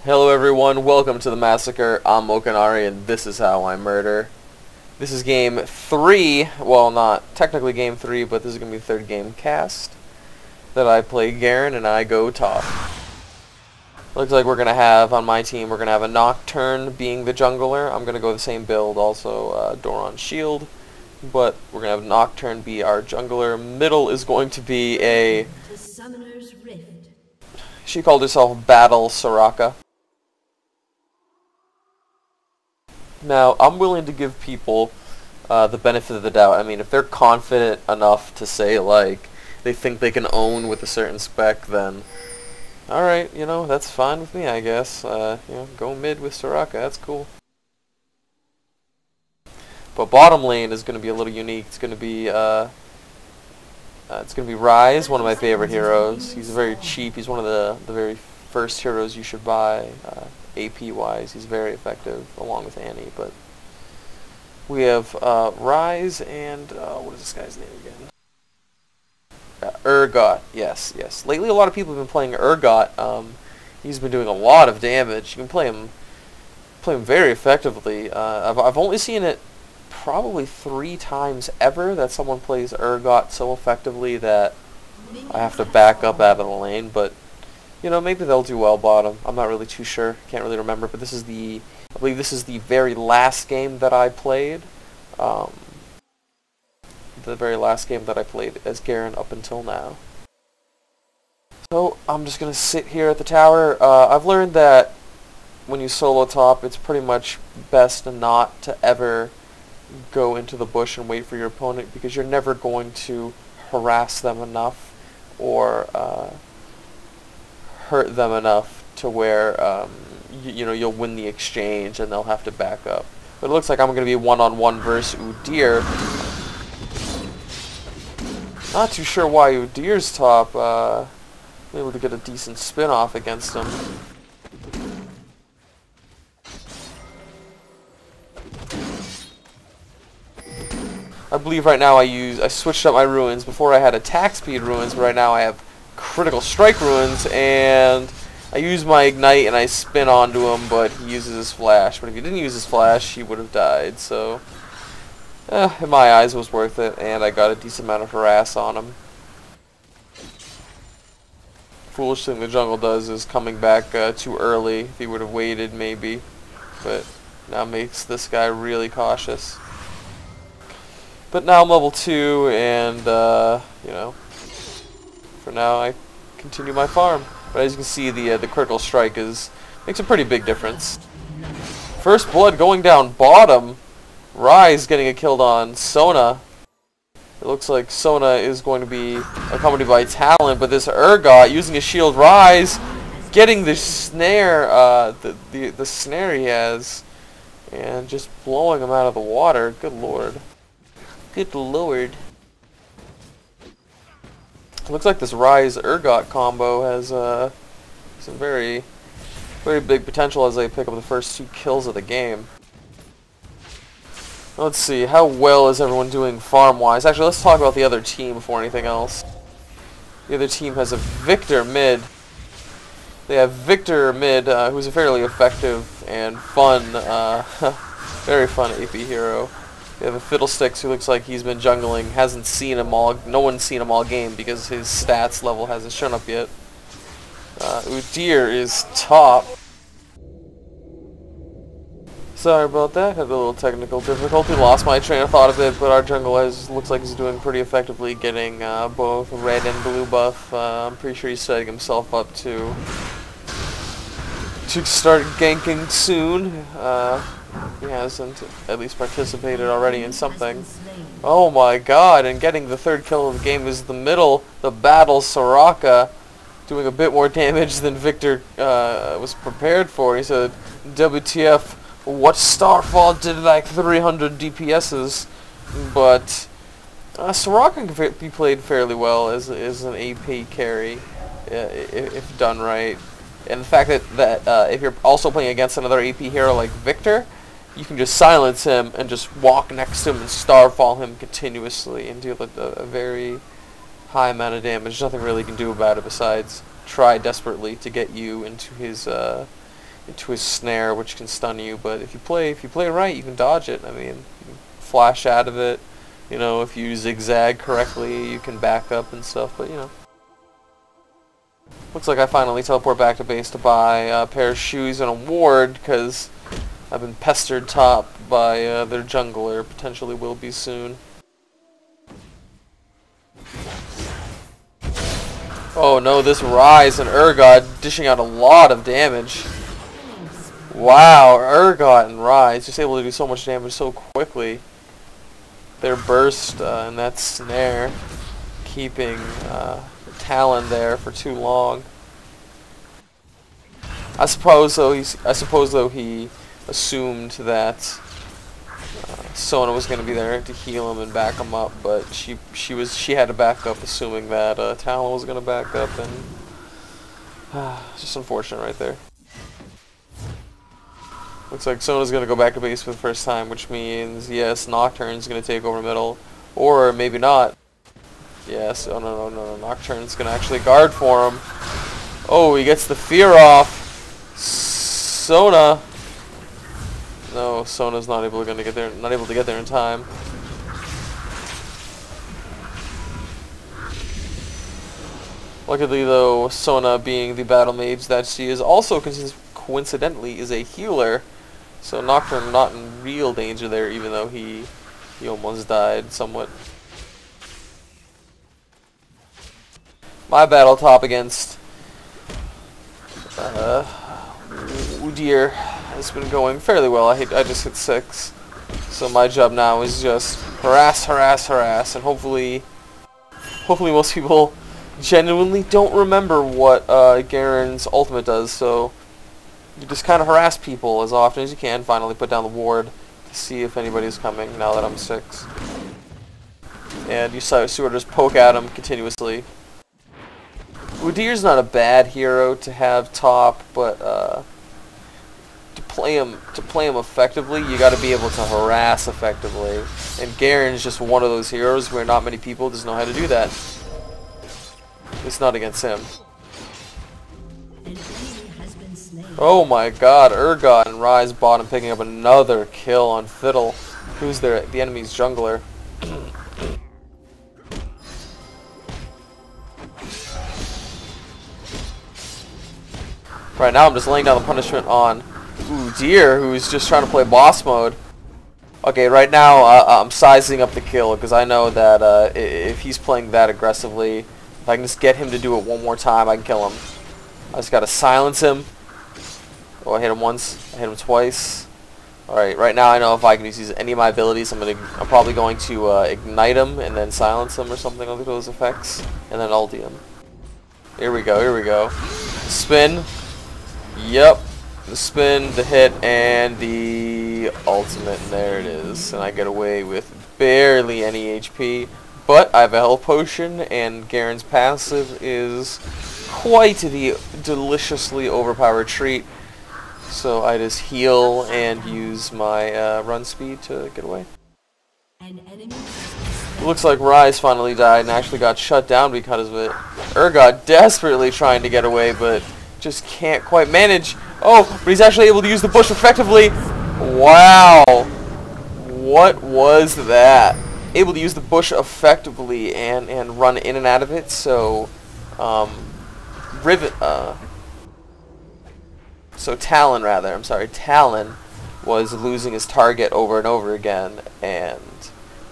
Hello everyone, welcome to the Massacre. I'm Mokinari and this is how I murder. This is game 3, well not technically game 3, but this is going to be the third game cast that I play Garen and I go top. Looks like we're going to have, on my team, we're going to have a Nocturne being the jungler. I'm going to go the same build, also Doran Shield, but we're going to have Nocturne be our jungler. Middle is going to be a... The Summoner's Rift. She called herself Battle Soraka. Now, I'm willing to give people the benefit of the doubt. I mean, if they're confident enough to say, like, they think they can own with a certain spec, then, alright, you know, that's fine with me, I guess. You know, go mid with Soraka, that's cool. But bottom lane is going to be a little unique. It's going to be, Ryze, one of my favorite heroes. He's very cheap. He's one of the very first heroes you should buy. AP-wise, he's very effective, along with Annie. But we have Ryze and what is this guy's name again? Urgot. Yes. Lately, a lot of people have been playing Urgot. He's been doing a lot of damage. You can play him very effectively. I've only seen it probably 3 times ever that someone plays Urgot so effectively that I have to back up out of the lane, but you know, maybe they'll do well bottom. I'm not really too sure. Can't really remember, but this is I believe this is the very last game that I played. The very last game that I played as Garen up until now. So, I'm just going to sit here at the tower. I've learned that when you solo top, it's pretty much best not to ever go into the bush and wait for your opponent, because you're never going to harass them enough or hurt them enough to where you know, you'll win the exchange and they'll have to back up. But it looks like I'm going to be one-on-one versus Udyr. Not too sure why Udyr's top. Able to get a decent spin off against him. I believe right now I switched up my ruins. Before I had attack speed ruins, but right now I have critical strike ruins, and I use my ignite and I spin onto him, but he uses his flash. But if he didn't use his flash, he would have died. So, in my eyes, it was worth it, and I got a decent amount of harass on him. Foolish thing the jungle does is coming back too early. If he would have waited, maybe, but now makes this guy really cautious. But now I'm level 2, and you know, for now I continue my farm. But as you can see, the critical strike makes a pretty big difference. First blood going down bottom. Ryze getting a kill on Sona. It looks like Sona is going to be accompanied by Talon, but this Urgot using his shield. Ryze getting the snare, the snare he has, and just blowing him out of the water. Good lord. Good lord. Looks like this Ryze Urgot combo has some very big potential as they pick up the first 2 kills of the game. Let's see, how well is everyone doing farm-wise? Actually, let's talk about the other team before anything else. The other team has a Victor mid. They have Victor mid, who's a fairly effective and fun, very fun AP hero. They have a Fiddlesticks who looks like he's been jungling, hasn't seen him all, no one's seen him all game because his stats level hasn't shown up yet. Udyr is top. Sorry about that, had a little technical difficulty, lost my train of thought a bit, but our jungle looks like he's doing pretty effectively, getting both red and blue buff. I'm pretty sure he's setting himself up to start ganking soon. He hasn't at least participated already in something. Oh my god, and getting the 3rd kill of the game is the middle, the Battle Soraka, doing a bit more damage than Victor was prepared for. He said, WTF, what Starfall did like 300 DPSs, but Soraka can be played fairly well as an AP carry, if done right. And the fact that if you're also playing against another AP hero like Victor, you can just silence him and just walk next to him and starfall him continuously and deal a very high amount of damage. Nothing really you can do about it besides try desperately to get you into his into his snare, which can stun you. But if you play right, you can dodge it. I mean, you can flash out of it. You know, if you zigzag correctly, you can back up and stuff. But you know, looks like I finally teleport back to base to buy a pair of shoes and a ward because I've been pestered top by their jungler. Potentially will be soon. Oh no, this Ryze and Urgot dishing out a lot of damage. Wow, Urgot and Ryze just able to do so much damage so quickly. Their burst and that snare keeping Talon there for too long. I suppose though he assumed that Sona was going to be there to heal him and back him up, but she had to back up assuming that Talon was going to back up, and it's just unfortunate right there. Looks like Sona's going to go back to base for the first time, which means yes, Nocturne's going to take over middle, or maybe not. Yes, oh no, Nocturne's going to actually guard for him. Oh, he gets the fear off. Sona. No, Sona's not able to get there in time. Luckily though, Sona being the battle mage that she is, also coincidentally is a healer. So Nocturne not in real danger there, even though he almost died somewhat. My battle top against Udyr has been going fairly well. I just hit 6. So my job now is just harass, and hopefully most people genuinely don't remember what Garen's ultimate does, so you just kind of harass people as often as you can, finally put down the ward to see if anybody's coming now that I'm 6. And you sort of just poke at him continuously. Udyr's not a bad hero to have top, but to play him effectively, you got to be able to harass effectively. And Garen's just one of those heroes where not many people just know how to do that. It's not against him. Oh my god, Urgot and Ryze bottom picking up another kill on Fiddle, who's the enemy's jungler. Right now I'm just laying down the punishment on Udyr, who's just trying to play boss mode. Okay, right now I'm sizing up the kill, because I know that if he's playing that aggressively, if I can just get him to do it one more time, I can kill him. I just gotta silence him. Oh, I hit him once, I hit him twice. Alright, right now I know if I can use any of my abilities, I'm probably going to ignite him and then silence him or something like those effects, and then ulti him. Here we go. Spin. Yep. The spin, the hit, and the ultimate, and there it is. And I get away with barely any HP, but I have a health potion, and Garen's passive is quite the deliciously overpowered treat. So I just heal and use my run speed to get away. It looks like Ryze finally died and actually got shut down because of it. Urgot desperately trying to get away, but just can't quite manage. Oh, but he's actually able to use the bush effectively. Wow. What was that? Able to use the bush effectively and run in and out of it. So, Talon rather. I'm sorry, Talon was losing his target over and over again, and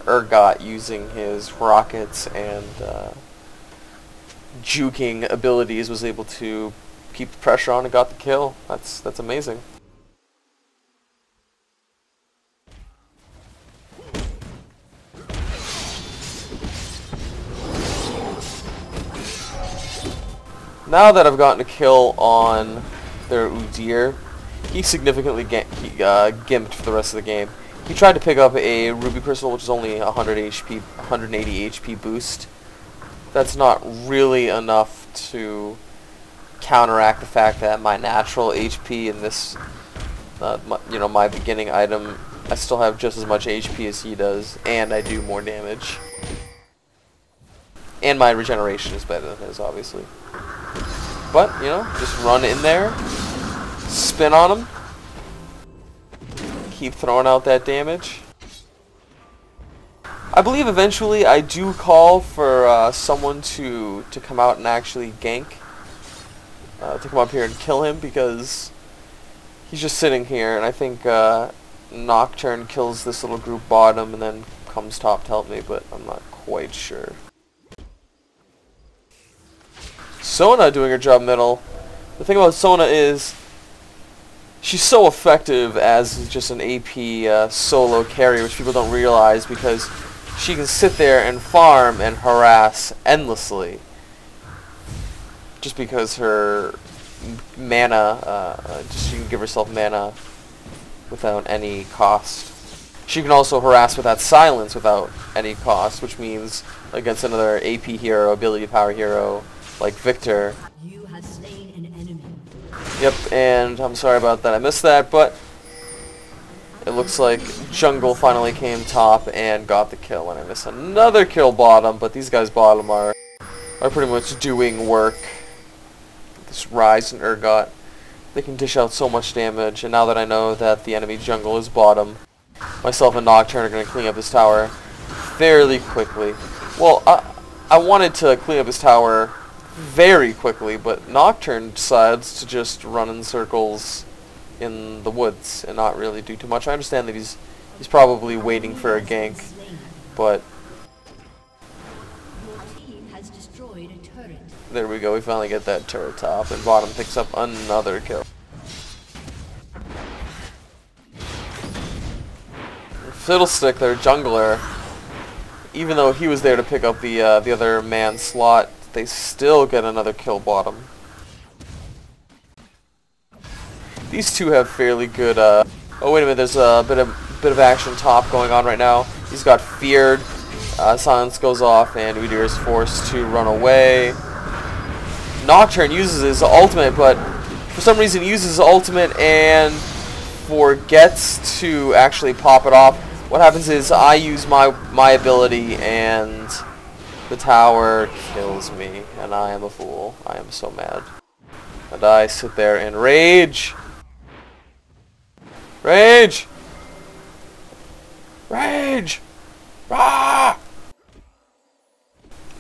Urgot using his rockets and juking abilities was able to keep the pressure on and got the kill. That's amazing. Now that I've gotten a kill on their Udyr, he significantly gimped for the rest of the game. He tried to pick up a Ruby Crystal, which is only 180 HP boost. That's not really enough to counteract the fact that my natural HP in this, my beginning item, I still have just as much HP as he does, and I do more damage. And my regeneration is better than his, obviously. But, just run in there, spin on him. Keep throwing out that damage. I believe eventually I do call for someone to come out and actually gank. To come up here and kill him, because he's just sitting here, and I think Nocturne kills this little group bottom and then comes top to help me, but I'm not quite sure. Sona doing her job middle. The thing about Sona is she's so effective as just an AP solo carry, which people don't realize, because she can sit there and farm and harass endlessly. Just because her mana, she can give herself mana without any cost. She can also harass without silence without any cost, which means against another AP hero, ability power hero like Victor. You have slain an enemy. Yep, and I'm sorry about that, I missed that, but it looks like Jungle finally came top and got the kill, and I missed another kill bottom, but these guys bottom are pretty much doing work. This Rise and Urgot, they can dish out so much damage, and now that I know that the enemy jungle is bottom, myself and Nocturne are going to clean up his tower fairly quickly. Well, I wanted to clean up his tower very quickly, but Nocturne decides to just run in circles in the woods and not really do too much. I understand that he's probably waiting for a gank, but there we go, we finally get that turret top, and bottom picks up another kill. Fiddlestick, their jungler, even though he was there to pick up the other man's slot, they still get another kill bottom. These two have fairly good, oh wait a minute, there's a bit of action top going on right now. He's got feared, silence goes off, and Udyr is forced to run away. Nocturne uses his ultimate, but for some reason he uses his ultimate and forgets to actually pop it off. What happens is I use my ability and the tower kills me, and I am a fool. I am so mad. And I sit there and rage. Rage! Rage! Ah!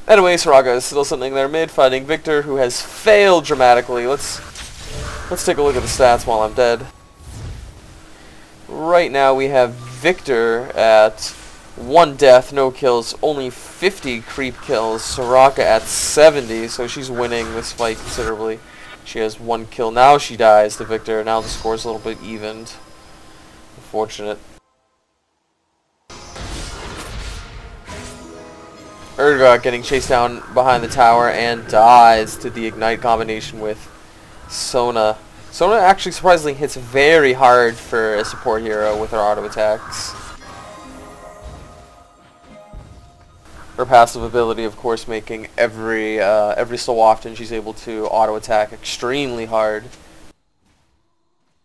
Anyway, Soraka is still sitting there mid, fighting Victor, who has failed dramatically. Let's take a look at the stats while I'm dead. Right now we have Victor at 1 death, no kills, only 50 creep kills. Soraka at 70, so she's winning this fight considerably. She has 1 kill. Now she dies to Victor. Now the score's a little bit evened. Unfortunate. Urgot getting chased down behind the tower and dies to the ignite combination with Sona. Sona actually surprisingly hits very hard for a support hero with her auto attacks. Her passive ability, of course, making every so often she's able to auto attack extremely hard.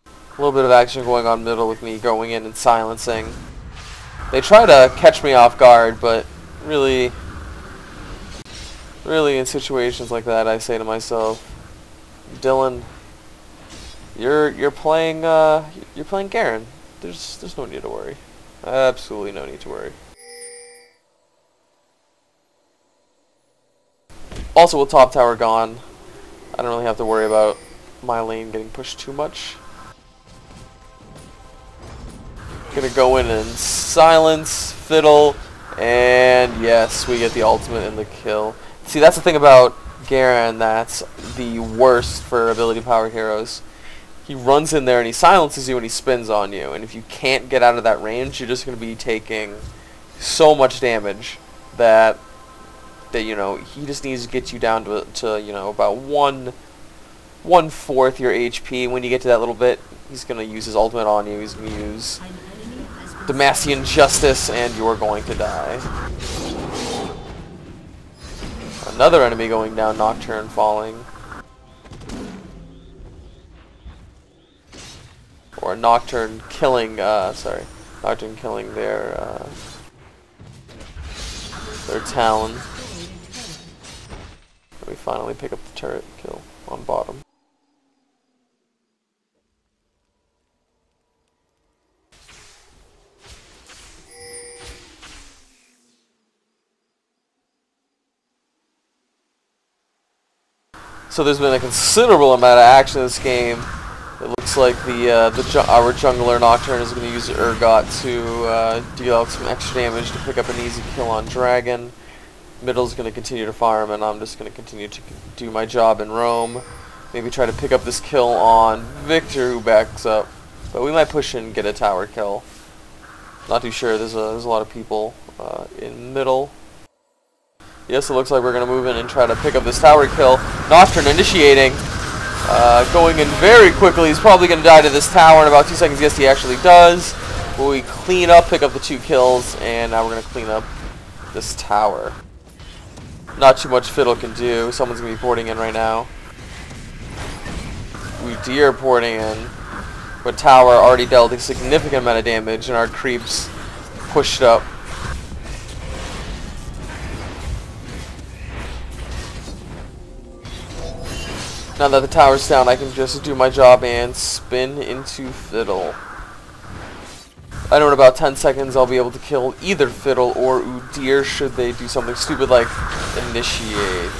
A little bit of action going on middle with me going in and silencing. They try to catch me off guard, but really in situations like that, I say to myself, Dylan, you're playing Garen. There's no need to worry. Absolutely no need to worry. Also, with top tower gone, I don't really have to worry about my lane getting pushed too much. Gonna go in and silence, fiddle, and yes, we get the ultimate and the kill. See, that's the thing about Garen that's the worst for ability power heroes. He runs in there and he silences you and he spins on you, and if you can't get out of that range, you're just going to be taking so much damage that you know, he just needs to get you down to you know, about 1/4 your HP. When you get to that little bit, he's going to use his ultimate on you. He's going to use Demacian Justice, and you're going to die. Another enemy going down, Nocturne falling. Or Nocturne killing, Nocturne killing their Talon. We finally pick up the turret kill on bottom. So there's been a considerable amount of action in this game. It looks like our jungler Nocturne is going to use Urgot to deal out some extra damage to pick up an easy kill on Dragon. Middle's going to continue to farm, and I'm just going to continue to do my job in roam. Maybe try to pick up this kill on Victor, who backs up. But we might push in and get a tower kill. Not too sure. There's a lot of people in middle. Yes, it looks like we're going to move in and try to pick up this tower kill. Nocturne initiating. Going in very quickly. He's probably going to die to this tower in about 2 seconds. Yes, he actually does. But we clean up, pick up the 2 kills, and now we're going to clean up this tower. Not too much Fiddle can do. Someone's going to be porting in right now. Deer porting in. But tower already dealt a significant amount of damage, and our creeps pushed up. Now that the tower's down, I can just do my job and spin into Fiddle. I know in about 10 seconds I'll be able to kill either Fiddle or Udyr should they do something stupid like initiate.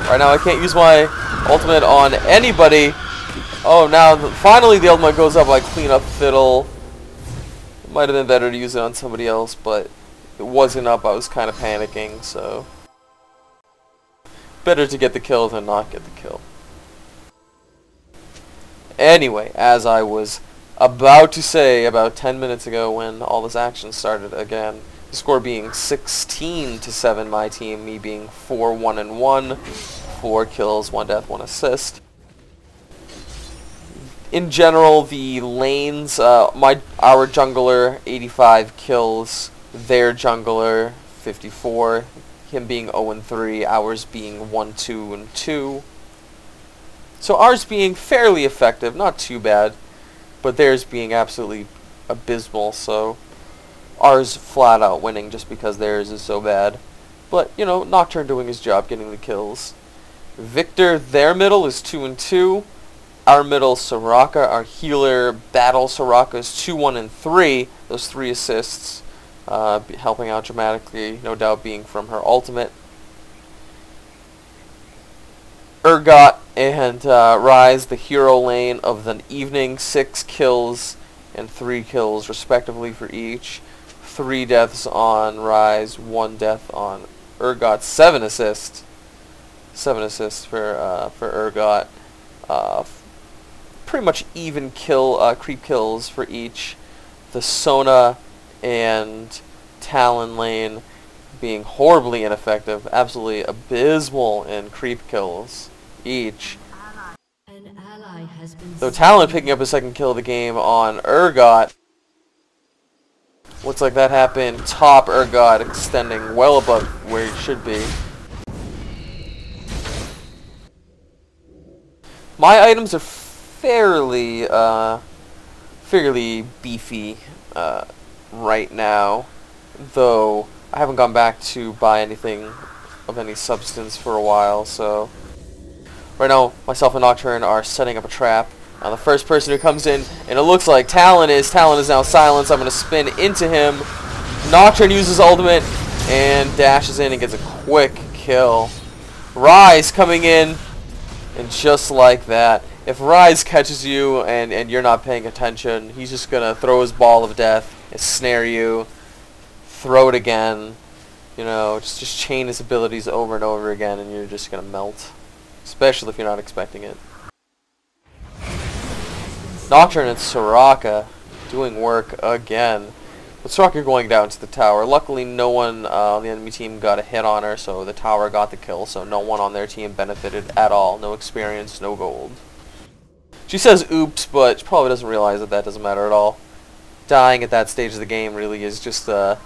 Right now I can't use my ultimate on anybody. Oh, now finally the ultimate goes up. I clean up Fiddle. It might have been better to use it on somebody else, but it wasn't up. I was kind of panicking, so better to get the kill than not get the kill. Anyway, as I was about to say about 10 minutes ago when all this action started again, the score being 16-7 my team, me being 4-1-1, 4 kills, 1 death, 1 assist. In general, the lanes, our jungler 85 kills, their jungler 54, him being 0-3, ours being 1-2-2. So ours being fairly effective, not too bad, but theirs being absolutely abysmal, so ours flat out winning just because theirs is so bad. But, you know, Nocturne doing his job, getting the kills. Victor, their middle is 2-2. Our middle, Soraka, our healer, battle Soraka is 2-1-3. Those 3 assists helping out dramatically, no doubt being from her ultimate. Urgot and Ryze, the hero lane of the evening, 6 kills and 3 kills respectively for each. 3 deaths on Ryze, 1 death on Urgot, 7 assists. 7 assists for Urgot. Pretty much even creep kills for each. The Sona and Talon lane being horribly ineffective, absolutely abysmal in creep kills each. An ally has been Though Talon picking up a 2nd kill of the game on Urgot. Looks like that happened top Urgot, extending well above where he should be. My items are fairly beefy right now, though I haven't gone back to buy anything of any substance for a while, so right now myself and Nocturne are setting up a trap. Now the first person who comes in, and it looks like Talon is now silenced. I'm going to spin into him. Nocturne uses ultimate and dashes in and gets a quick kill. Ryze coming in, and just like that, if Ryze catches you and you're not paying attention, he's just going to throw his ball of death and snare you, throw it again, you know, just chain his abilities over and over again, and you're just going to melt, especially if you're not expecting it. Nocturne and Soraka doing work again. With Soraka going down to the tower. Luckily no one on the enemy team got a hit on her, so the tower got the kill, so no one on their team benefited at all. No experience, no gold. She says oops, but she probably doesn't realize that that doesn't matter at all. Dying at that stage of the game really is just a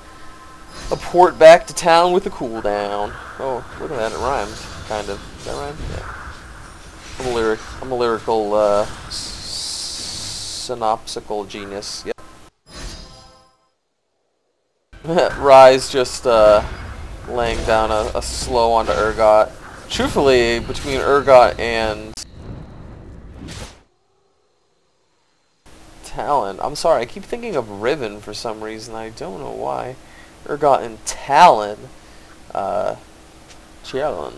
port back to town with a cooldown. Oh, look at that, it rhymed, kind of. Does that rhyme? Yeah. I'm a lyrical synopsical genius. Yep. Ryze just laying down a slow onto Urgot. Truthfully, between Urgot and Talon, I'm sorry, I keep thinking of Riven for some reason. I don't know why. Ergotten Talon. Talon.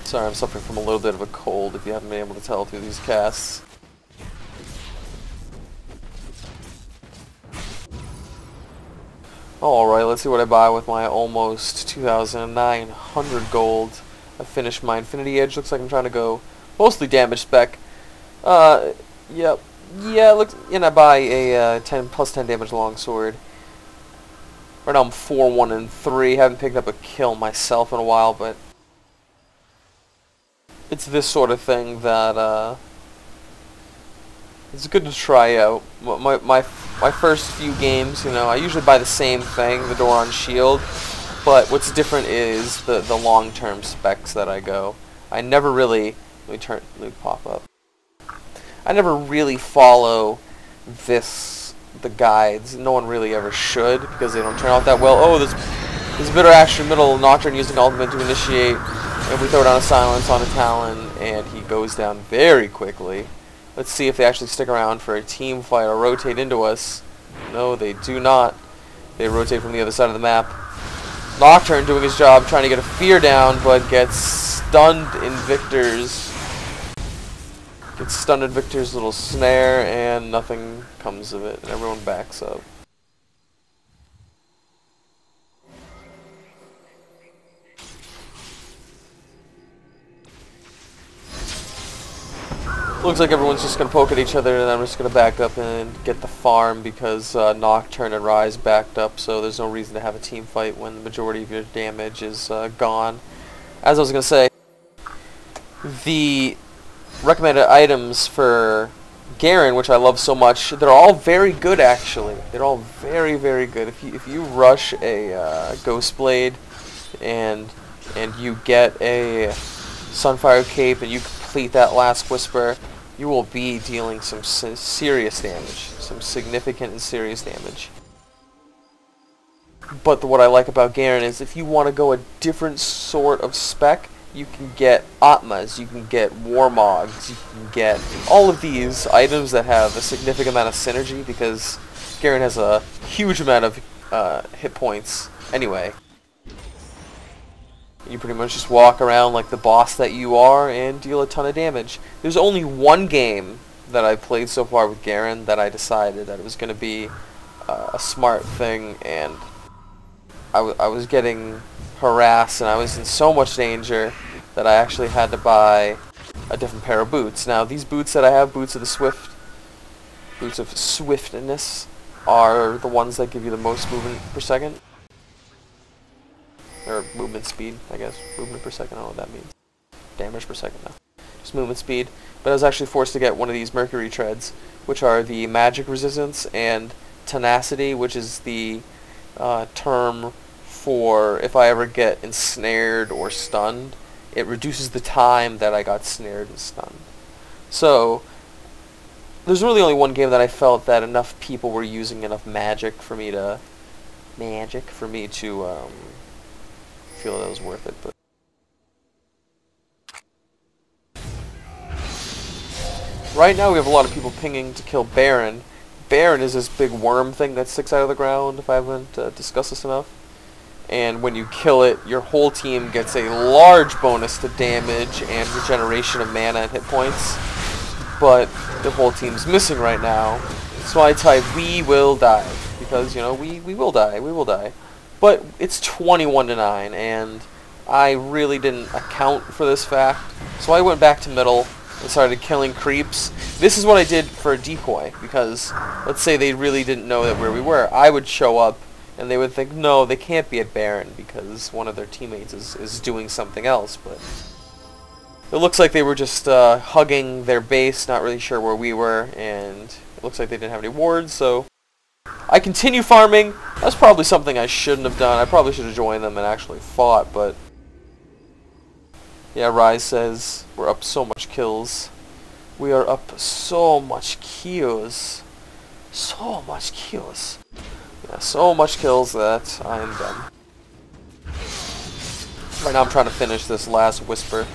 Sorry, I'm suffering from a little bit of a cold if you haven't been able to tell through these casts. Alright, let's see what I buy with my almost 2,900 gold. I finished my Infinity Edge. Looks like I'm trying to go mostly damage spec. Yep. Yeah, looks, and I buy a plus 10 damage longsword. Right now I'm 4, 1, and 3. Haven't picked up a kill myself in a while, but it's this sort of thing that it's good to try out. My first few games, you know, I usually buy the same thing, the Doran Shield, but what's different is the long-term specs that I go. I never really, let me pop up. I never really follow the guides. No one really ever should, because they don't turn out that well. Oh, this bitter action middle Nocturne using ultimate to initiate, and we throw down a silence on a Talon, and he goes down very quickly. Let's see if they actually stick around for a team fight or rotate into us. No, they do not. They rotate from the other side of the map. Nocturne doing his job, trying to get a fear down, but gets stunned in Victor's little snare, and nothing comes of it, and everyone backs up. Looks like everyone's just going to poke at each other, and I'm just going to back up and get the farm because Nocturne and Rise backed up, so there's no reason to have a team fight when the majority of your damage is gone. As I was going to say, the recommended items for Garen, which I love so much, they're all very good actually. They're all very, very good. If you rush a Ghost Blade and you get a Sunfire Cape and you complete that last Whisper, you will be dealing some serious damage, some significant and serious damage. But what I like about Garen is if you want to go a different sort of spec, you can get Atmas, you can get Warmogs, you can get all of these items that have a significant amount of synergy, because Garen has a huge amount of hit points anyway. You pretty much just walk around like the boss that you are and deal a ton of damage. There's only one game that I played so far with Garen that I decided that it was going to be a smart thing, and I was getting harassed and I was in so much danger that I actually had to buy a different pair of boots. Now these boots that I have, boots of swiftness, are the ones that give you the most movement per second. Or movement speed, I guess. Movement per second, I don't know what that means. Damage per second, no. Just movement speed. But I was actually forced to get one of these Mercury Treads, which are the magic resistance, and tenacity, which is the term for if I ever get ensnared or stunned, it reduces the time that I got snared and stunned. So there's really only one game that I felt that enough people were using enough magic for me to feel that it was worth it. But right now we have a lot of people pinging to kill Baron. Baron is this big worm thing that sticks out of the ground, if I haven't discussed this enough. And when you kill it, your whole team gets a large bonus to damage and regeneration of mana and hit points. But the whole team's missing right now. So I type, we will die. Because, you know, we will die, we will die. But it's 21-9, and I really didn't account for this fact. So I went back to middle and started killing creeps. This is what I did for a decoy, because let's say they really didn't know that where we were. I would show up, and they would think, no, they can't be at Baron, because one of their teammates is doing something else. But it looks like they were just hugging their base, not really sure where we were, and it looks like they didn't have any wards, so I continue farming. That's probably something I shouldn't have done. I probably should have joined them and actually fought, but yeah, Rise says we're up so much kills. We are up so much kills. So much kills. Yeah, so much kills that I am done. Right now I'm trying to finish this last Whisper.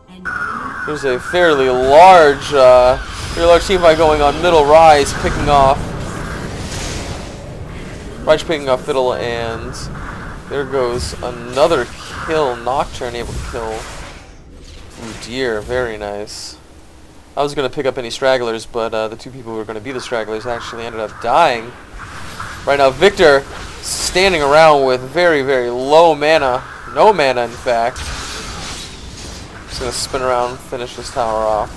An enemy There's a fairly large team fight going on middle. Rise picking off Fiddle, and there goes another kill. Nocturne able to kill. Ooh, dear, very nice. I was going to pick up any stragglers, but the two people who were going to be the stragglers actually ended up dying. Right now, Victor standing around with very, very low mana. No mana, in fact. Just going to spin around, finish this tower off.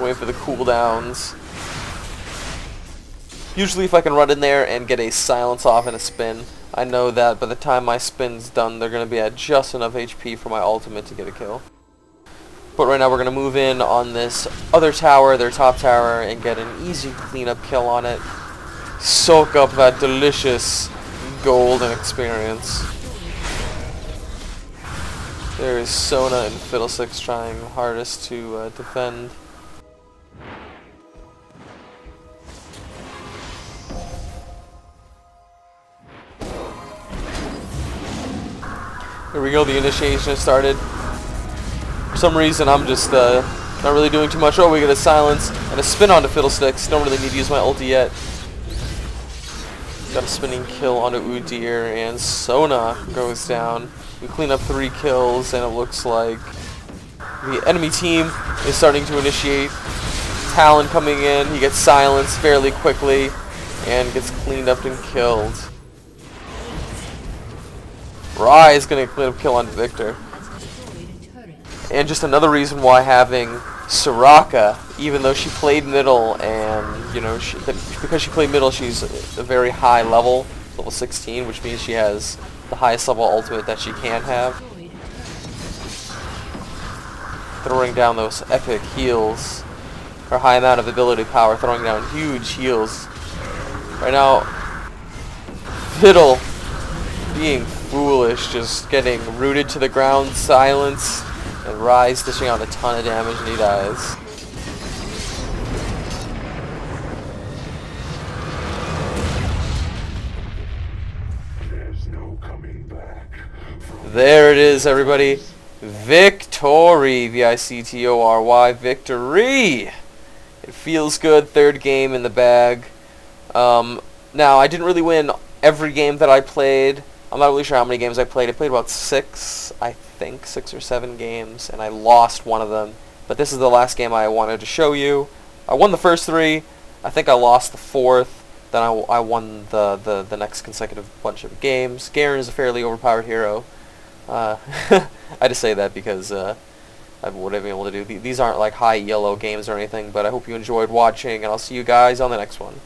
Wait for the cooldowns. Usually if I can run in there and get a silence off and a spin, I know that by the time my spin's done, they're going to be at just enough HP for my ultimate to get a kill. But right now we're going to move in on this other tower, their top tower, and get an easy cleanup kill on it. Soak up that delicious golden experience. There's Sona and Fiddlesticks trying hardest to defend. Here we go, the initiation has started. For some reason, I'm just not really doing too much. Oh, we get a silence and a spin onto Fiddlesticks. Don't really need to use my ulti yet. Got a spinning kill onto Udyr, and Sona goes down. We clean up 3 kills, and it looks like the enemy team is starting to initiate. Talon coming in. He gets silenced fairly quickly and gets cleaned up and killed. Rai is going to clean up kill on Victor. And just another reason why having Soraka, even though she played middle, and you know, because she played middle, she's a very high level, level 16, which means she has the highest level ultimate that she can have. Throwing down those epic heals, her high amount of ability power, throwing down huge heals. Right now, Fiddle being foolish, just getting rooted to the ground, silence, and Rise dishing out a ton of damage, and he dies. There's no coming back. There it is, everybody. Victory, V-I-C-T-O-R-Y, victory. It feels good. 3rd game in the bag. Now, I didn't really win every game that I played. I'm not really sure how many games I played. I played about 6, I think, 6 or 7 games, and I lost one of them. But this is the last game I wanted to show you. I won the first 3. I think I lost the 4th. Then I won the next consecutive bunch of games. Garen is a fairly overpowered hero. I just say that because what I've been able to do. These aren't like high yellow games or anything, but I hope you enjoyed watching, and I'll see you guys on the next one.